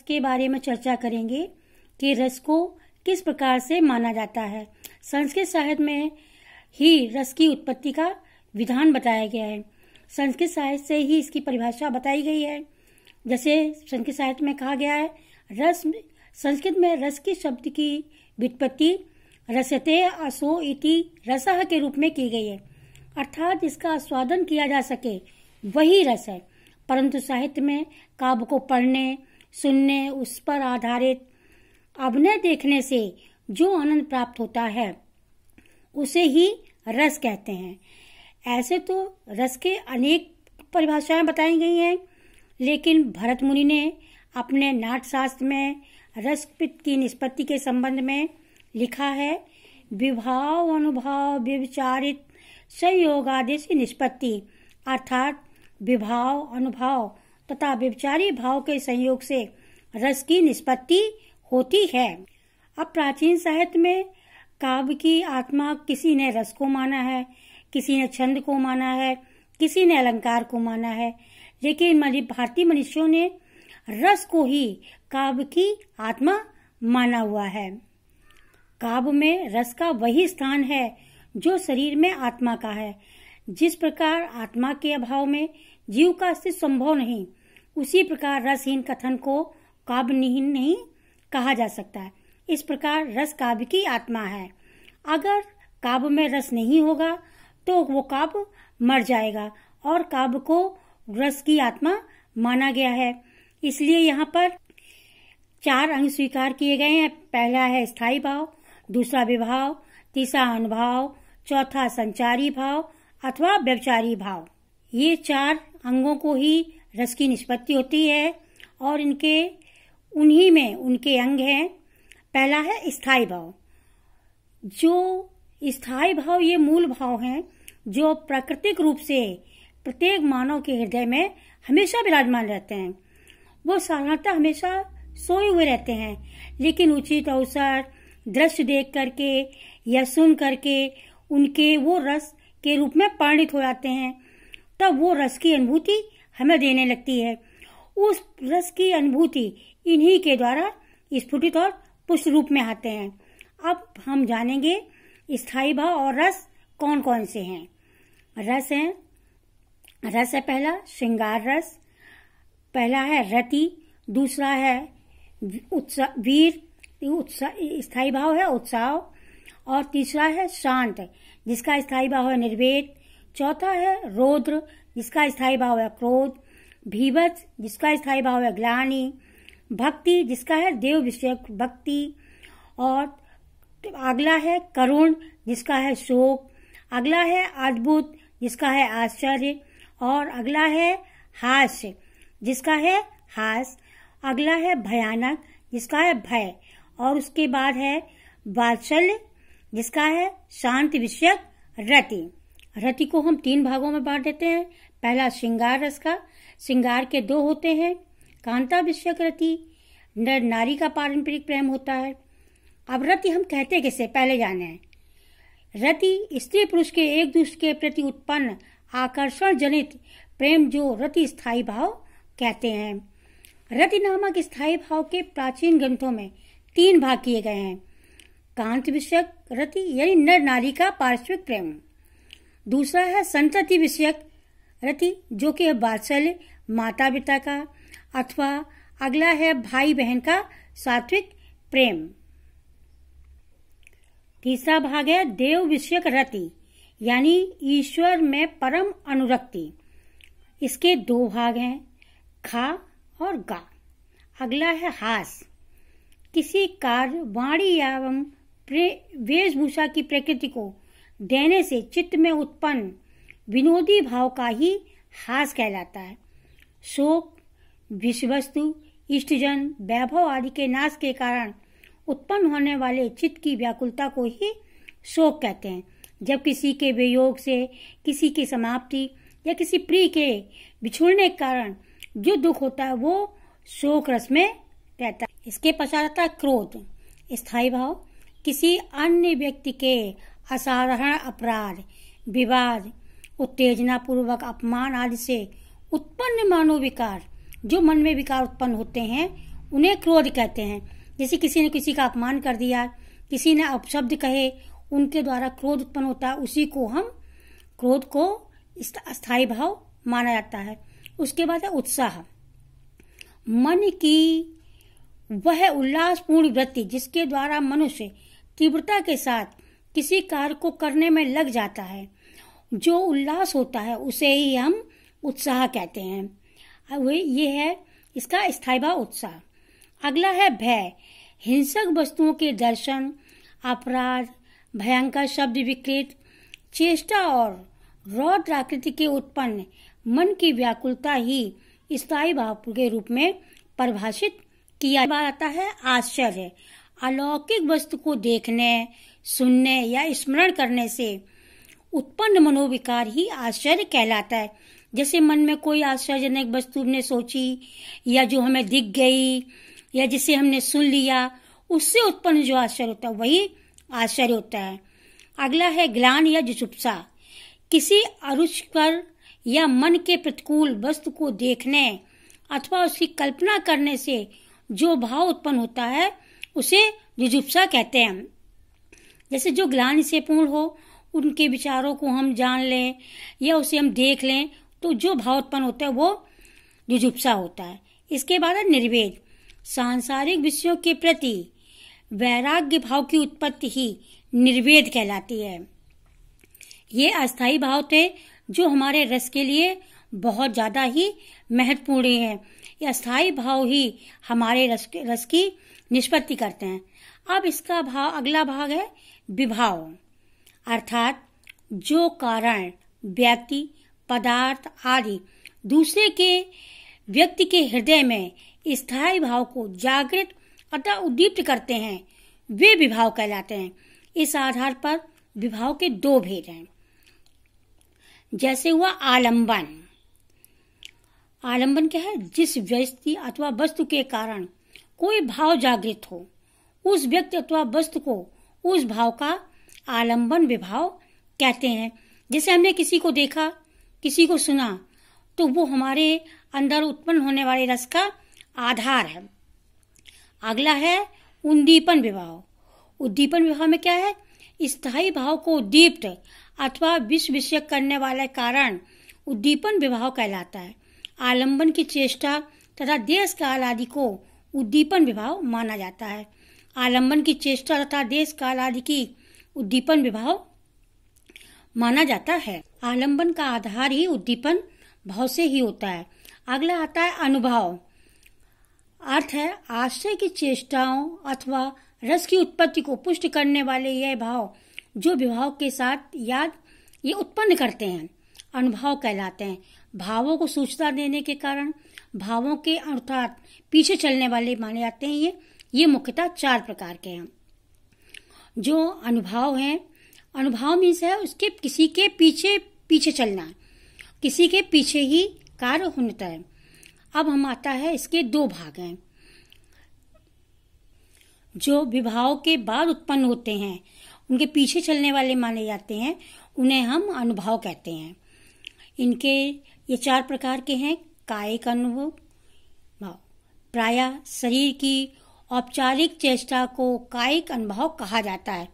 के बारे में चर्चा करेंगे कि रस को किस प्रकार से माना जाता है। संस्कृत साहित्य में ही रस की उत्पत्ति का विधान बताया गया है। संस्कृत साहित्य से ही इसकी परिभाषा बताई गई है। जैसे संस्कृत साहित्य में कहा गया है, रस, संस्कृत में रस की शब्द की व्युत्पत्ति रसते असो इति रसः के रूप में की गई है, अर्थात जिसका आस्वादन किया जा सके वही रस है। परंतु साहित्य में काव्य को पढ़ने, सुनने, उस पर आधारित अभिनय देखने से जो आनंद प्राप्त होता है उसे ही रस कहते हैं। ऐसे तो रस के अनेक परिभाषाएं बताई गई हैं, लेकिन भरत मुनि ने अपने नाट्यशास्त्र में रस की निष्पत्ति के संबंध में लिखा है, विभाव अनुभाव व्यभिचारित संयोगादेश निष्पत्ति, अर्थात विभाव, अनुभाव तथा व्यभिचारी भाव के संयोग से रस की निष्पत्ति होती है। अब प्राचीन साहित्य में काव्य की आत्मा किसी ने रस को माना है, किसी ने छंद को माना है, किसी ने अलंकार को माना है, लेकिन भारतीय मनुष्यों ने रस को ही काव्य की आत्मा माना हुआ है। काव्य में रस का वही स्थान है जो शरीर में आत्मा का है। जिस प्रकार आत्मा के अभाव में जीव का अस्तित्व संभव नहीं, उसी प्रकार रसहीन कथन को काव्यहीन नहीं कहा जा सकता है। इस प्रकार रस काव्य की आत्मा है। अगर काव्य में रस नहीं होगा तो वो काव्य मर जाएगा, और काव्य को रस की आत्मा माना गया है। इसलिए यहाँ पर 4 अंग स्वीकार किए गए हैं। पहला है स्थायी भाव, दूसरा विभाव, तीसरा अनुभाव, चौथा संचारी भाव अथवा व्यभिचारी भाव। ये 4 अंगों को ही रस की निष्पत्ति होती है, और उन्हीं में उनके अंग हैं। पहला है स्थायी भाव। जो स्थायी भाव ये मूल भाव हैं जो प्राकृतिक रूप से प्रत्येक मानव के हृदय में हमेशा विराजमान रहते हैं। वो साधारणतः हमेशा सोए हुए रहते हैं, लेकिन उचित अवसर, दृश्य देख करके या सुन करके उनके वो रस के रूप में परिणित हो जाते हैं। तब वो रस की अनुभूति हमें देने लगती है। उस रस की अनुभूति इन्हीं के द्वारा स्फुटित और पुष्ट रूप में आते हैं। अब हम जानेंगे स्थायी भाव और रस कौन कौन से हैं। रस है पहला श्रृंगार रस, पहला है रति, दूसरा है वीर, स्थायी भाव है उत्साह, और तीसरा है शांत जिसका स्थायी भाव है निर्वेद, चौथा है रौद्र जिसका स्थायी भाव है क्रोध, भीभत्स जिसका स्थायी भाव है ग्लानि, भक्ति जिसका है देव विषयक भक्ति, और अगला है करुण जिसका है शोक, अगला है अद्भुत जिसका है आश्चर्य, और अगला है हास्य जिसका है हास, अगला है भयानक जिसका है भय, और उसके बाद है वात्सल्य जिसका है शांत विषयक रति। रति को हम 3 भागों में बांट देते हैं। पहला श्रृंगार रस का, श्रृंगार के 2 होते हैं, कांता विषयक रति, नर नारी का पारंपरिक प्रेम होता है। अब रति हम कहते किसे, पहले जाने हैं। रति स्त्री पुरुष के एक दूसरे के प्रति उत्पन्न आकर्षण जनित प्रेम जो रति स्थायी भाव कहते हैं। रति नामक स्थायी भाव के प्राचीन ग्रंथों में 3 भाग किए गए हैं। कांत विषयक रति यानी नर नारी का पारस्परिक प्रेम, दूसरा है संतति विषयक रति जो कि है वात्सल्य माता पिता का, अथवा अगला है भाई बहन का सात्विक प्रेम। तीसरा भाग है देव विषयक रति यानी ईश्वर में परम अनुरक्ति। इसके 2 भाग हैं, खा और गा। अगला है हास, किसी कार्य, वाणी एवं वेशभूषा की प्रकृति को देने से चित्त में उत्पन्न विनोदी भाव का ही हास कहलाता है। शोक, विषय वस्तु, इष्टजन, वैभव आदि के नाश के कारण उत्पन्न होने वाले चित्त की व्याकुलता को ही शोक कहते हैं। जब किसी के वियोग से, किसी की समाप्ति या किसी प्रिय के बिछुड़ने के कारण जो दुख होता है वो शोक रस में रहता है। इसके पश्चात आता है क्रोध, स्थायी भाव, किसी अन्य व्यक्ति के असाधारण अपराध, विवाद, उत्तेजना पूर्वक अपमान आदि से उत्पन्न मनोविकार, जो मन में विकार उत्पन्न होते हैं उन्हें क्रोध कहते हैं। जैसे किसी ने किसी का अपमान कर दिया, किसी ने अपशब्द कहे, उनके द्वारा क्रोध उत्पन्न होता है, उसी को हम क्रोध को अस्थायी भाव माना जाता है। उसके बाद है उत्साह। मन की वह उल्लासपूर्ण वृत्ति जिसके द्वारा मनुष्य तीव्रता के साथ किसी कार्य को करने में लग जाता है, जो उल्लास होता है उसे ही हम उत्साह कहते हैं। ये है इसका स्थायी भाव उत्साह। अगला है भय। हिंसक वस्तुओं के दर्शन, अपराध, भयंकर शब्द विकृत चेष्टा और रौद्र आकृति के उत्पन्न मन की व्याकुलता ही स्थायी भाव के रूप में परिभाषित किया जाता है। आश्चर्य। अलौकिक वस्तु को देखने, सुनने या स्मरण करने से उत्पन्न मनोविकार ही आश्चर्य कहलाता है। जैसे मन में कोई आश्चर्यजनक वस्तु हमने सोची, या जो हमें दिख गई, या जिसे हमने सुन लिया, उससे उत्पन्न जो आश्चर्य होता है वही आश्चर्य होता है। अगला है ग्लानि या जुजुप्सा। किसी अरुचिकर या मन के प्रतिकूल वस्तु को देखने अथवा उसकी कल्पना करने से जो भाव उत्पन्न होता है उसे जुजुप्सा कहते हैं। जैसे जो ग्लानि से पूर्ण हो, उनके विचारों को हम जान लें या उसे हम देख लें, तो जो भाव उत्पन्न होता है वो जुजुप्सा होता है। इसके बाद है निर्वेद। सांसारिक विषयों के प्रति वैराग्य भाव की उत्पत्ति ही निर्वेद कहलाती है। ये अस्थायी भाव थे जो हमारे रस के लिए बहुत ज्यादा ही महत्वपूर्ण है। ये अस्थायी भाव ही हमारे रस की निष्पत्ति करते हैं। अब इसका अगला भाग है विभाव, अर्थात जो कारण व्यक्ति, पदार्थ आदि दूसरे के व्यक्ति के हृदय में स्थायी भाव को जागृत अथवा उद्दीप्त करते हैं, वे विभाव कहलाते हैं। इस आधार पर विभाव के दो भेद हैं। जैसे हुआ आलंबन। आलंबन क्या है? जिस व्यक्ति अथवा वस्तु के कारण कोई भाव जागृत हो, उस व्यक्ति अथवा वस्तु को उस भाव का आलंबन विभाव कहते हैं। जैसे हमने किसी को देखा, किसी को सुना, तो वो हमारे अंदर उत्पन्न होने वाले रस का आधार है। अगला है उद्दीपन विभाव। उद्दीपन विभाव में क्या है? स्थायी भाव को उद्दीप्त अथवा विषयक करने वाले कारण उद्दीपन विभाव कहलाता है। आलंबन की चेष्टा तथा देश काल आदि को उद्दीपन विभाव माना जाता है। आलंबन की चेष्टा तथा देश काल आदि की उद्दीपन विभाव माना जाता है। आलंबन का आधार ही उद्दीपन भाव से ही होता है। अगला आता है अनुभव। अर्थ है आश्रय की चेष्टाओं अथवा रस की उत्पत्ति को पुष्ट करने वाले यह भाव जो विभाव के साथ ये उत्पन्न करते हैं, अनुभव कहलाते हैं। भावों को सूचना देने के कारण भावों के अर्थात पीछे चलने वाले माने जाते हैं। ये मुख्यतः 4 प्रकार के हैं। जो अनुभव हैं, अनुभव मीन्स है उसके किसी के पीछे चलना, किसी के पीछे ही कार्य होता है। अब हम आता है, इसके 2 भाग हैं। जो विभाव के बाद उत्पन्न होते हैं, उनके पीछे चलने वाले माने जाते हैं, उन्हें हम अनुभव कहते हैं। इनके ये 4 प्रकार के हैं। कायिक अनुभव भाव। प्रायः शरीर की औपचारिक चेष्टा को कायिक अनुभव कहा जाता है,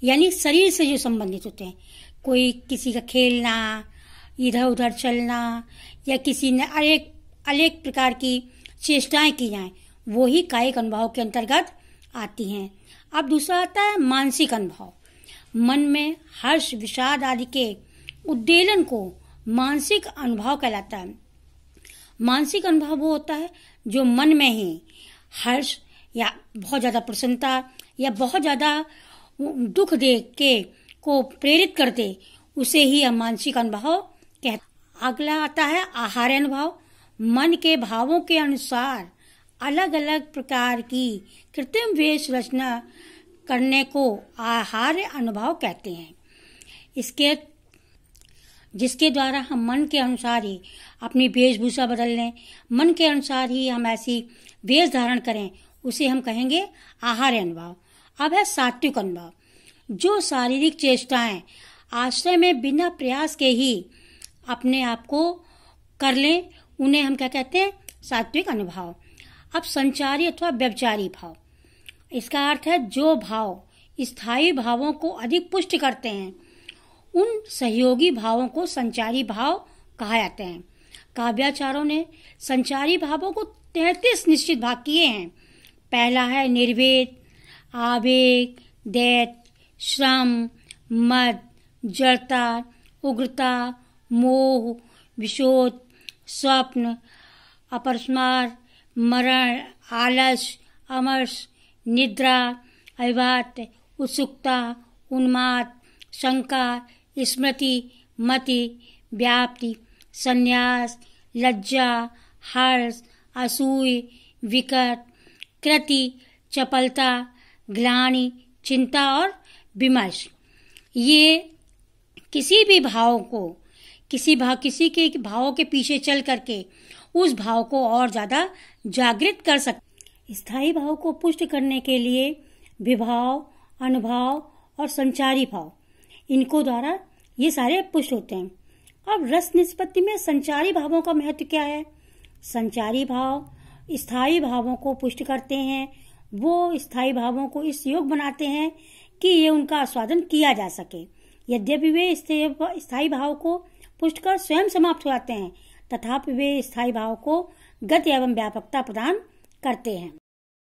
यानी शरीर से जो संबंधित होते हैं। कोई किसी का खेलना, इधर उधर चलना, या किसी ने अनेक प्रकार की चेष्टाएं की जाएं, वो ही कायिक अनुभव के अंतर्गत आती हैं। अब दूसरा आता है मानसिक अनुभव। मन में हर्ष, विषाद आदि के उद्वेलन को मानसिक अनुभव कहलाता है। मानसिक अनुभव वो होता है जो मन में ही हर्ष या बहुत ज्यादा प्रसन्नता या बहुत ज्यादा दुख देख के को प्रेरित कर दे, उसे ही हम मानसिक अनुभव कहते हैं। अगला आता है आहार अनुभव। मन के भावों के अनुसार अलग अलग प्रकार की कृत्रिम वेश रचना करने को आहार अनुभव कहते हैं। जिसके द्वारा हम मन के अनुसार ही अपनी वेशभूषा बदल लें, मन के अनुसार ही हम ऐसी वेश धारण करें, उसे हम कहेंगे आहार अनुभव। अब है सात्विक अनुभव। जो शारीरिक चेष्टाएं आश्रय में बिना प्रयास के ही अपने आप को कर लें, उन्हें हम क्या कहते हैं? सात्विक अनुभव। अब संचारी अथवा व्यभिचारी भाव, इसका अर्थ है जो भाव स्थायी भावों को अधिक पुष्ट करते हैं उन सहयोगी भावों को संचारी भाव कहा जाते हैं। काव्याचारों ने संचारी भावों को 33 निश्चित भाग किए हैं। पहला है निर्वेद, आवेग, दैत, श्रम, मद, जड़ता, उग्रता, मोह, विशोध, स्वप्न, अपस्मार, मरण, आलस, अमर्ष, निद्रा, अभिवात, उत्सुकता, उन्माद, शंका, स्मृति, मति, व्याप्ति, संन्यास, लज्जा, हर्ष, असूय, विकट, कृति, चपलता, ग्लानि, चिंता और विमर्श। ये किसी भी भाव को किसी के भावों के पीछे चल करके उस भाव को और ज्यादा जागृत कर सकते। स्थायी भाव को पुष्ट करने के लिए विभाव, अनुभाव और संचारी भाव, इनको द्वारा ये सारे पुष्ट होते हैं। अब रस निष्पत्ति में संचारी भावों का महत्व क्या है? संचारी भाव स्थायी भावों को पुष्ट करते हैं। वो स्थायी भावों को इस योग बनाते हैं कि ये उनका आस्वादन किया जा सके। यद्यपि वे स्थायी भाव को पुष्ट कर स्वयं समाप्त हो जाते हैं, तथापि वे स्थायी भाव को गति एवं व्यापकता प्रदान करते हैं।